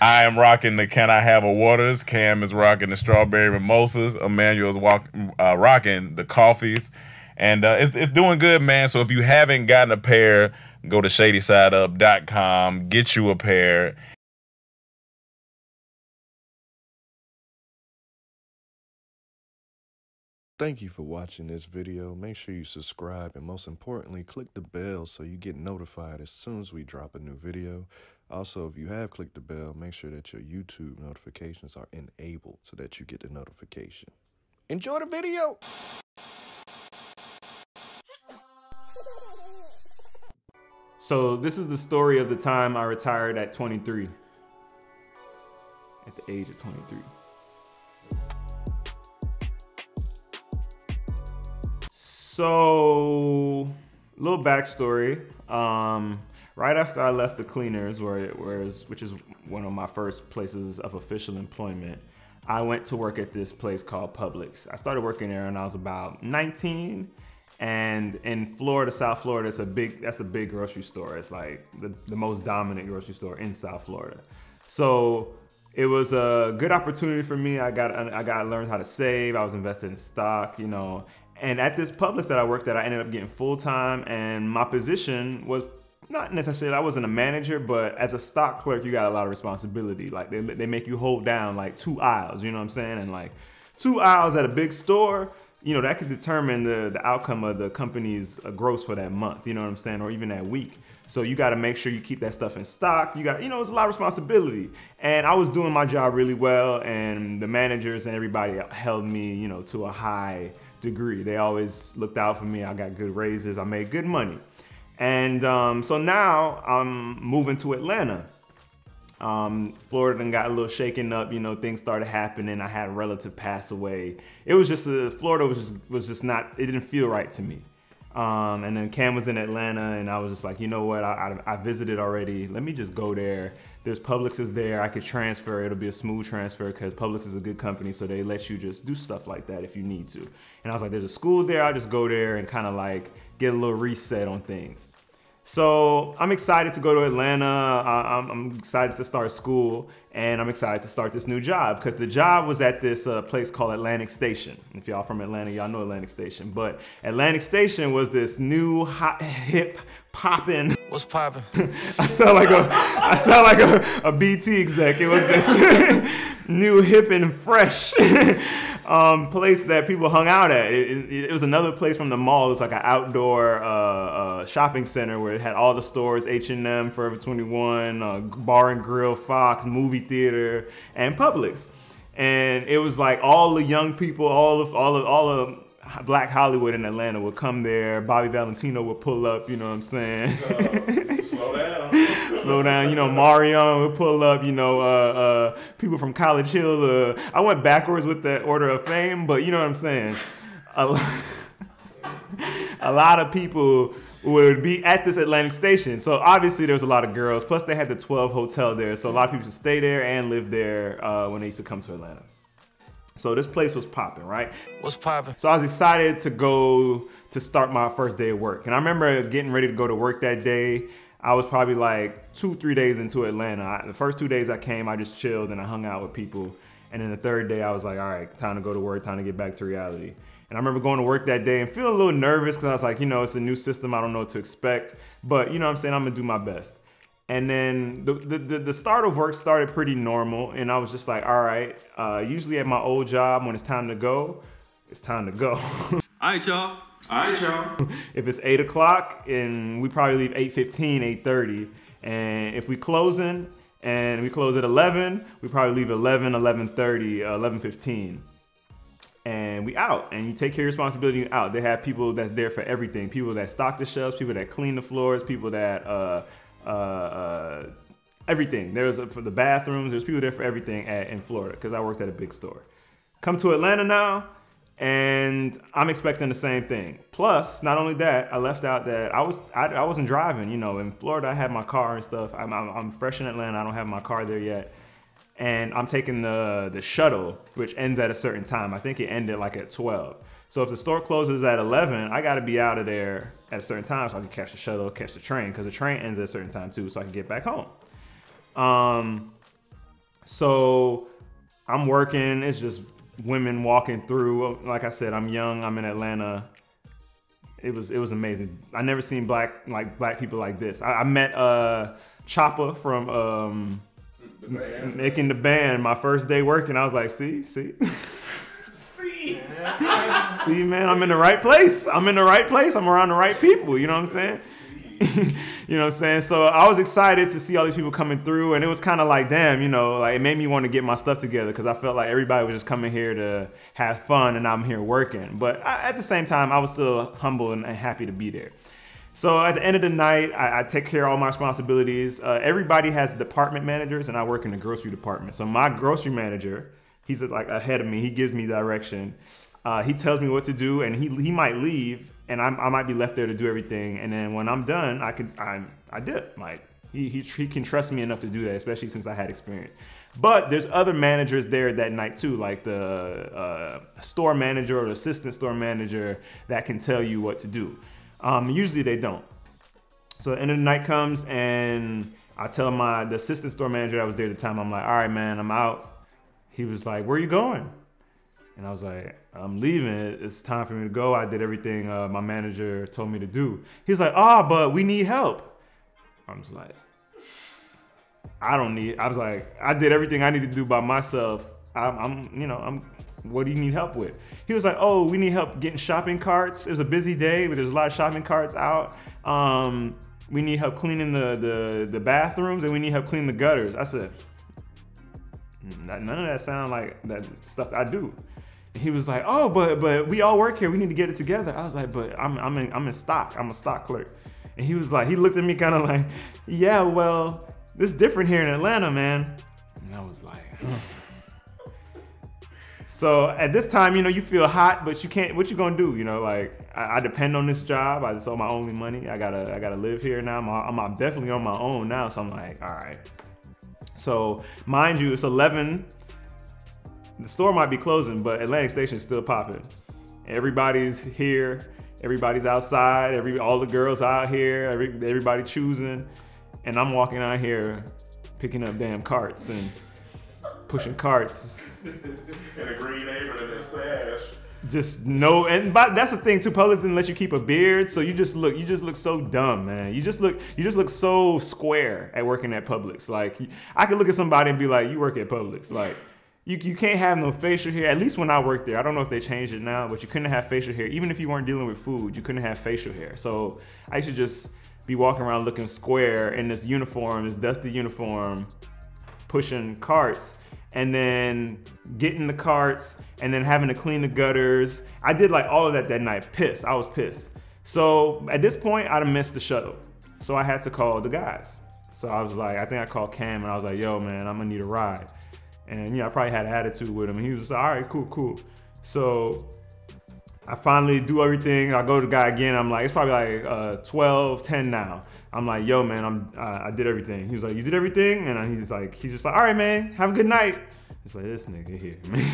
I am rocking the Can I Have a Waters. Cam is rocking the Strawberry Mimosas. Emmanuel is rocking the coffees. And it's doing good, man. So if you haven't gotten a pair, go to ShadySideUp.com, get you a pair. Thank you for watching this video. Make sure you subscribe and most importantly, click the bell so you get notified as soon as we drop a new video. Also, if you have clicked the bell, make sure that your YouTube notifications are enabled so that you get the notification. Enjoy the video! So this is the story of the time I retired at 23. At the age of 23. So, little backstory. Right after I left the cleaners, which is one of my first places of official employment, I went to work at this place called Publix. I started working there when I was about 19, and in Florida, South Florida, that's a big grocery store. It's like the most dominant grocery store in South Florida. So it was a good opportunity for me. I got to learn how to save. I was invested in stock, you know. And at this Publix that I worked at, I ended up getting full-time, and my position was not necessarily, I wasn't a manager, but as a stock clerk, you got a lot of responsibility. Like they make you hold down like 2 aisles, you know what I'm saying? And like 2 aisles at a big store, you know, that could determine the outcome of the company's gross for that month, you know what I'm saying? Or even that week. So you got to make sure you keep that stuff in stock. You know, it's a lot of responsibility. And I was doing my job really well, and the managers and everybody held me, you know, to a high degree. They always looked out for me. I got good raises. I made good money. And so now I'm moving to Atlanta. Florida done got a little shaken up, you know, things started happening. I had a relative pass away. It was just, Florida was just not, it didn't feel right to me. And then Cam was in Atlanta, and I was just like, you know what, I visited already. Let me just go there. There's Publix is there. I could transfer. It'll be a smooth transfer because Publix is a good company, so they let you just do stuff like that if you need to. And I was like, there's a school there. I'll just go there and kind of like get a little reset on things. So I'm excited to go to Atlanta. I'm excited to start school, and I'm excited to start this new job because the job was at this place called Atlantic Station. If y'all from Atlanta, y'all know Atlantic Station. But Atlantic Station was this new hot, hip, poppin'. What's poppin'? I sound like a BT exec. It was this new, hip, and fresh place that people hung out at. It was another place from the mall. It was like an outdoor shopping center where it had all the stores: H&M, Forever 21, Bar and Grill, Fox, movie theater, and Publix. And it was like all the young people, all of Black Hollywood in Atlanta would come there. Bobby Valentino would pull up, you know what I'm saying? Slow down. Slow down, you know, Mario would pull up, you know, people from College Hill. I went backwards with that order of fame, but you know what I'm saying? A lot of people would be at this Atlantic Station. So obviously there was a lot of girls, plus they had the 12 hotel there. So a lot of people would stay there and live there when they used to come to Atlanta. So this place was popping, right? What's popping? So I was excited to go to start my first day of work. And I remember getting ready to go to work that day. I was probably like 2-3 days into Atlanta. The first 2 days I came, I just chilled and I hung out with people. And then the third day I was like, all right, time to go to work, time to get back to reality. And I remember going to work that day and feeling a little nervous because I was like, you know, it's a new system. I don't know what to expect. But you know what I'm saying? I'm gonna do my best. And then the start of work started pretty normal, and I was just like, all right, usually at my old job, when it's time to go, it's time to go. All right, y'all. All right, y'all. If it's 8 o'clock, and we probably leave 8:15, 8:30, and if we closing, and we close at 11, we probably leave 11, 11:30, 11:15. And we out, and you take care of your responsibility, you out. They have people that's there for everything. People that stock the shelves, people that clean the floors, people that, everything. There's for the bathrooms, there's people there for everything in Florida because I worked at a big store. Come to Atlanta now, and I'm expecting the same thing. Plus, not only that, I left out that I wasn't driving. You know, in Florida, I had my car and stuff. I'm fresh in Atlanta. I don't have my car there yet. And I'm taking the shuttle, which ends at a certain time. I think it ended like at 12. So if the store closes at 11, I gotta be out of there at a certain time so I can catch the shuttle, catch the train, because the train ends at a certain time too, so I can get back home. So I'm working. It's just women walking through. Like I said, I'm young. I'm in Atlanta. It was amazing. I never seen black people like this. I met Chopper from Making the Band. My first day working, I was like, see, man, I'm in the right place. I'm around the right people. You know what I'm saying? You know what I'm saying? So I was excited to see all these people coming through, and it was kind of like, damn, you know, like it made me want to get my stuff together because I felt like everybody was just coming here to have fun, and I'm here working. But at the same time, I was still humble and happy to be there. So at the end of the night, I take care of all my responsibilities. Everybody has department managers, and I work in the grocery department. So my grocery manager, he's like ahead of me. He gives me direction. He tells me what to do, and he might leave, and I might be left there to do everything. And then when I'm done, I dip. Like he can trust me enough to do that, especially since I had experience. But there's other managers there that night too, like the store manager or the assistant store manager that can tell you what to do. Usually they don't. So the end of the night comes, and I tell the assistant store manager that was there at the time, I'm like, all right, man, I'm out. He was like, where are you going? And I was like, I'm leaving. It's time for me to go. I did everything my manager told me to do. He's like, but we need help. I was like, I was like, I did everything I need to do by myself. What do you need help with? He was like, oh, we need help getting shopping carts. It was a busy day, but there's a lot of shopping carts out. We need help cleaning the bathrooms, and we need help cleaning the gutters. I said, none of that sound like that stuff I do. He was like, oh, but we all work here. We need to get it together. I was like, but I'm in stock. I'm a stock clerk. And he was like, he looked at me kind of like, yeah, well, this is different here in Atlanta, man. And I was like, So at this time, you know, you feel hot, but you can't. What you gonna do? You know, like I depend on this job. It's all my only money. I gotta live here now. I'm definitely on my own now. So I'm like, all right. So mind you, it's 11. The store might be closing, but Atlantic Station is still popping. Everybody's here. Everybody's outside. All the girls out here. Everybody choosing, and I'm walking out here, picking up damn carts and pushing carts. In a green apron and a stash. But that's the thing too. Publix didn't let you keep a beard, so you just look so dumb, man. You just look so square at working at Publix. Like I could look at somebody and be like, "You work at Publix." Like you can't have no facial hair. At least when I worked there, I don't know if they changed it now, but you couldn't have facial hair. Even if you weren't dealing with food, you couldn't have facial hair. So I used to just be walking around looking square in this uniform, this dusty uniform, pushing carts. And then getting the carts, and then having to clean the gutters. I did like all of that night. Pissed. I was pissed. So at this point, I'd have missed the shuttle. So I had to call the guys. So I was like, I think I called Cam, and I was like, yo, man, I'm gonna need a ride. And I probably had an attitude with him. And he was like, all right, cool. So I finally do everything. I go to the guy again. I'm like, it's probably like 12, 10 now. I'm like, yo, man, I did everything. He was like, you did everything? And he's just like, all right, man, have a good night. It's like, this nigga here, man.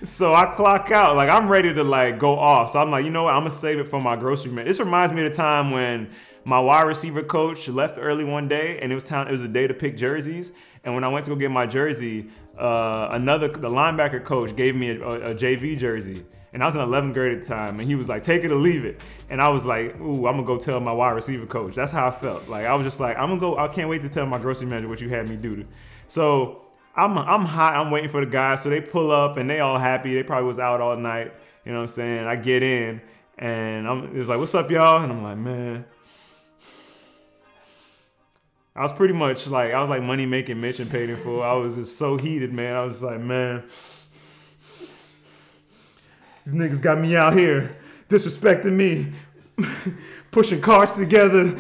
So I clock out, like I'm ready to like go off. So I'm like, you know what? I'm gonna save it for my grocery man. This reminds me of the time when my wide receiver coach left early one day, and it was a day to pick jerseys. And when I went to go get my jersey, the linebacker coach gave me a JV jersey. And I was in 11th grade at the time, and he was like, take it or leave it. And I was like, ooh, I'm gonna go tell my wide receiver coach. That's how I felt. Like, I was just like, I can't wait to tell my grocery manager what you had me do. So I'm hot, I'm waiting for the guys. So they pull up, and they all happy. They probably was out all night, you know what I'm saying? I get in, and it was like, what's up, y'all? And I'm like, man. I was pretty much like, money making Mitch and paid in full. I was just so heated, man. I was like, man. These niggas got me out here disrespecting me, pushing cars together,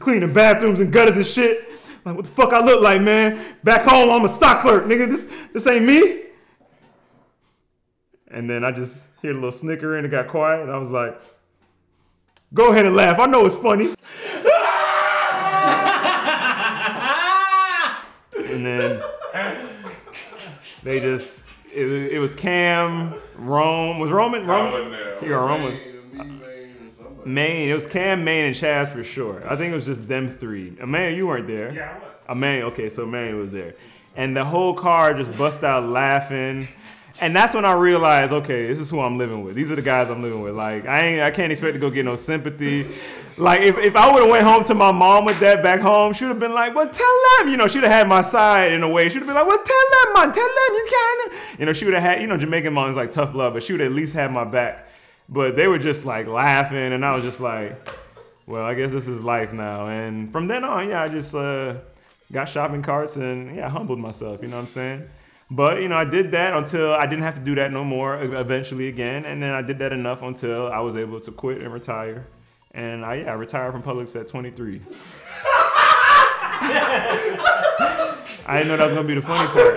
cleaning bathrooms and gutters and shit. Like, what the fuck I look like, man? Back home, I'm a stock clerk, nigga. This ain't me. And then I just hear a little snicker and it got quiet. And I was like, go ahead and laugh. I know it's funny. And then they just... It was Cam, Rome. Was Roman? Roman? Yeah, Roman. Maine. It was Cam, Maine, and Chaz for sure. I think it was just them three. Emmanuel, you weren't there. Yeah, I was. Emmanuel, okay, so Emmanuel was there. And the whole car just bust out laughing. And that's when I realized, okay, this is who I'm living with. These are the guys I'm living with. Like, I can't expect to go get no sympathy. Like, if I would have went home to my mom with that back home, she would have been like, well, tell them. You know, she'd have had my side in a way. She'd have been like, well, tell them, man. Tell them you kind of. You know, she would have had, you know, Jamaican moms like tough love, but she would at least have my back. But they were just like laughing, and I was just like, well, I guess this is life now. And from then on, yeah, I just got shopping carts and, yeah, humbled myself, you know what I'm saying? But, you know, I did that until I didn't have to do that no more eventually again. And then I did that enough until I was able to quit and retire. And I retired from Publix at 23. I didn't know that was going to be the funny part.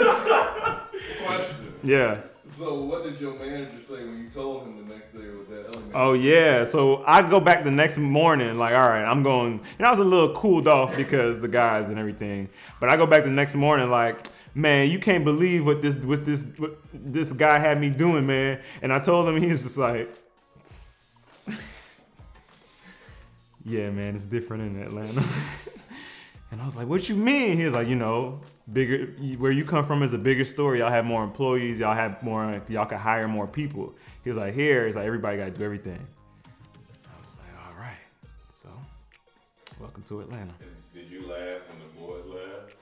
Question. Yeah. So what did your manager say when you told him the next day with that other man? Oh, yeah. So I go back the next morning, like, all right, I'm going. And I was a little cooled off because the guys and everything. But I go back the next morning, like, man, you can't believe what this guy had me doing, man. And I told him, he was just like, yeah, man, it's different in Atlanta. And I was like, what you mean? He was like, you know, bigger, where you come from is a bigger story. Y'all have more employees. Y'all have more, y'all can hire more people. He was like, here, it's like, everybody got to do everything. I was like, all right. So, welcome to Atlanta. Did you laugh when the boys laughed?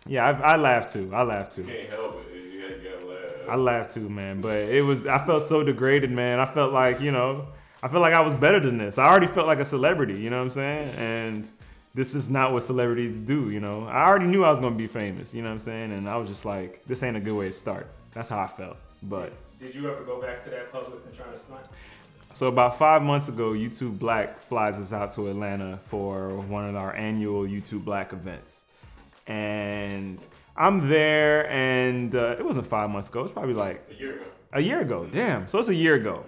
Yeah, I laughed too. I laughed too. You can't help it. You gotta laugh. I laughed too, man. But I felt so degraded, man. I felt like, you know, I felt like I was better than this. I already felt like a celebrity, you know what I'm saying? And this is not what celebrities do, you know? I already knew I was gonna be famous, you know what I'm saying? And I was just like, this ain't a good way to start. That's how I felt. But Did you ever go back to that Publix and try to snipe? so about 5 months ago, YouTube Black flies us out to Atlanta for one of our annual YouTube Black events. And I'm there, and it wasn't 5 months ago. It was probably like A year ago. a year ago. Damn. So it's a year ago.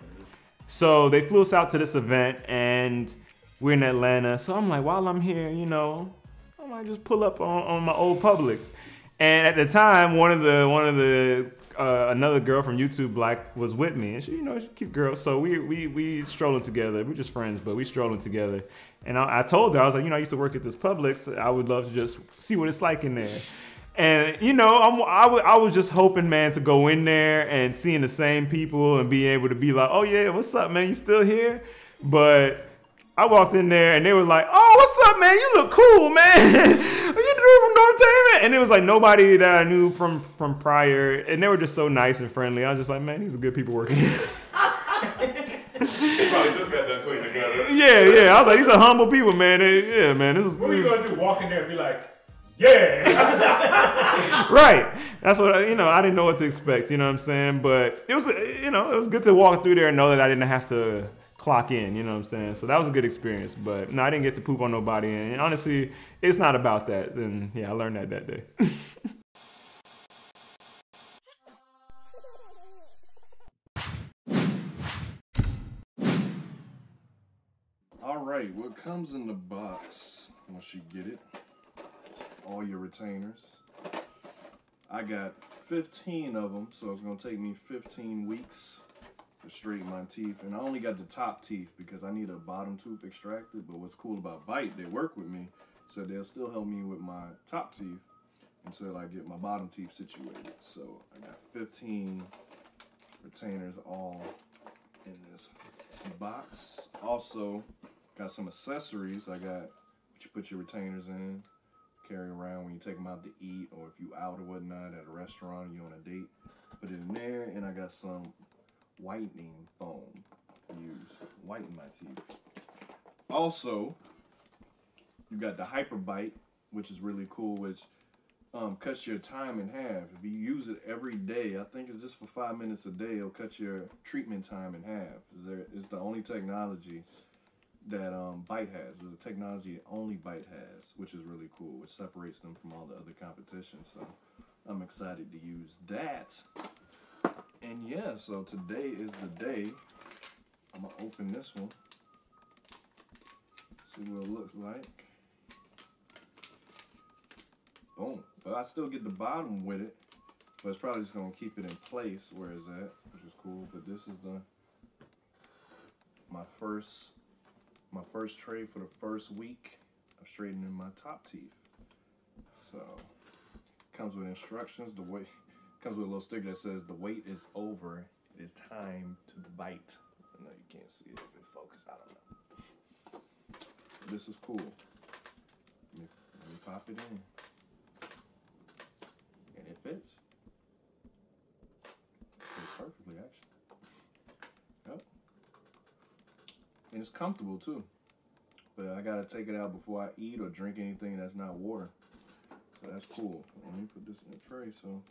So they flew us out to this event, and we're in Atlanta. So I'm like, while I'm here, you know, I might just pull up on my old Publix. And at the time, another girl from YouTube Black was with me, and she, you know, she's a cute girl. So we strolling together. We're just friends, but we strolling together. And I told her, I was like, you know, I used to work at this Publix. I would love to just see what it's like in there. And, you know, I was just hoping, man, to go in there and seeing the same people and be able to be like, oh, yeah, what's up, man? You still here? But I walked in there and they were like, oh, what's up, man? You look cool, man. You from Dormtainment? And it was like nobody that I knew from prior. And they were just so nice and friendly. I was just like, man, these are good people working here. They probably just got done cleaning together. Yeah. I was like, these are humble people, man. Man. What are you going to do? Walk in there and be like, yeah. Right. That's what, you know, I didn't know what to expect, you know what I'm saying? But it was, you know, it was good to walk through there and know that I didn't have to clock in, you know what I'm saying? So that was a good experience. But no, I didn't get to poop on nobody. And honestly, it's not about that. And yeah, I learned that day. All right, what comes in the box once you get it? All your retainers. I got 15 of them, so it's gonna take me 15 weeks to straighten my teeth. And I only got the top teeth because I need a bottom tooth extracted. But what's cool about Bite, they work with me, so they'll still help me with my top teeth until I get my bottom teeth situated. So I got 15 retainers all in this box. Also got some accessories. I got what you put your retainers in, carry around when you take them out to eat, or if you out or whatnot at a restaurant, you on a date, put it in there. And I got some whitening foam to use, whiten my teeth. Also, you got the Hyper Bite, which is really cool, which cuts your time in half. If you use it every day, I think it's just for 5 minutes a day, it'll cut your treatment time in half. It's the only technology that Bite has. It's a technology that only Bite has, which is really cool, which separates them from all the other competition. So I'm excited to use that. And yeah, so today is the day. I'm gonna open this one, see what it looks like. Boom. But I still get the bottom with it, but it's probably just gonna keep it in place where it's at, which is cool. But this is my first my first tray for the first week of straightening my top teeth. So, comes with instructions. The weight comes with a little sticker that says the wait is over. It is time to bite. I know you can't see it. If it focus, I don't know. This is cool. Let me pop it in, and it fits. Fits perfectly, actually. Yep. And it's comfortable too. But I gotta take it out before I eat or drink anything that's not water. So that's cool. Let me put this in the tray. So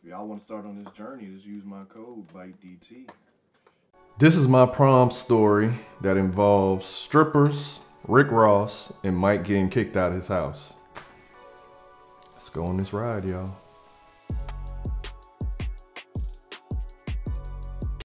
if y'all want to start on this journey, just use my code BITEDT. This is my prom story that involves strippers, Rick Ross, and Mike getting kicked out of his house. Let's go on this ride, y'all.